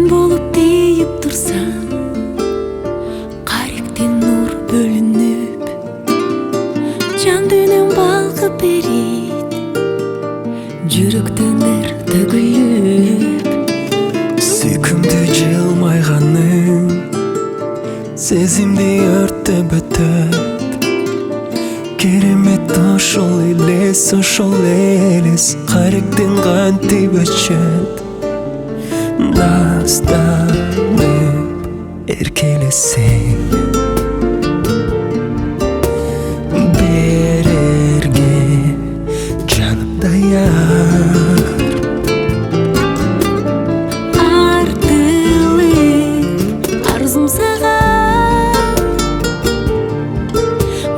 Күн болуп тийип турсаң, каректен нур бөлүнүп, жан дүйнөң балкып берит, жүрөктөн ыр төгүлүп. Сүйкүмдү жылмайганың, сезимди өртөп өтөт. Керемет ошол элес, каректен кантип өчөт. Назданып эркелесең, берерге жаным даяр. Артылып арзум сага,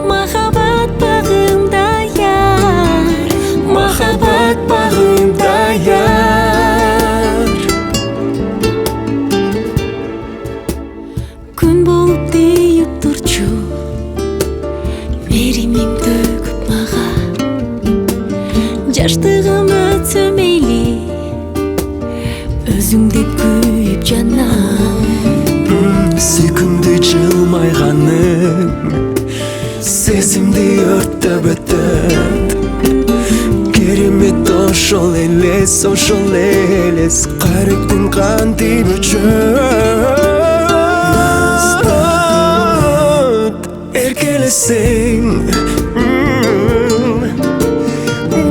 махаббат багым даяр, махаббат багым даяр. Күн болуп тийип турчу, меримиң төгүп мага, жаштыгым өтсө мейли, өзүңдү күйүп жанам. Сүйкүмдү жылмайганың, сезимди өртөп өтөт. Керемет ошол элес, каректен кантип өчөт. Эркелесең,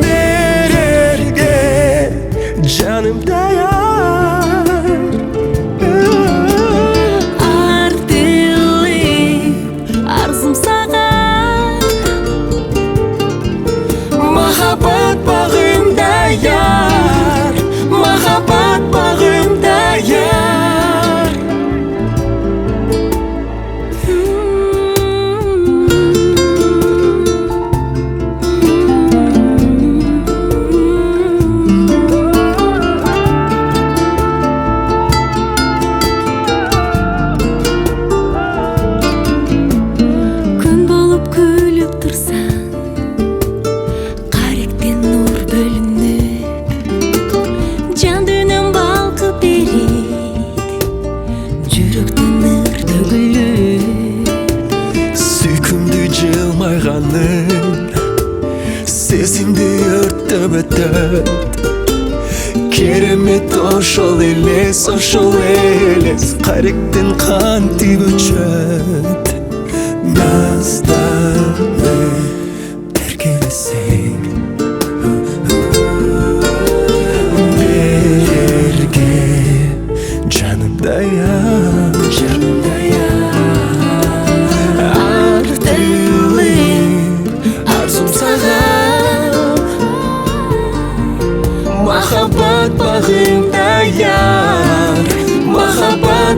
берерге жаным даяр. Артылып арзым сага, махаббат багым даяр, махаббат багым даяр. Күн болуп күлүп турсаң, каректен нур бөлүнүп, жан дүйнөң балкып берит, жүрөктөн ыр төгүлүп. Сүйкүмдү жылмайганың, сезимди өртөп өтөт. Керемет ошол элес, каректен кантип өчөт. Назданып эркелесең, берерге жаным даяр. Артылып арзум сага, махаббат багым даяр, махаббат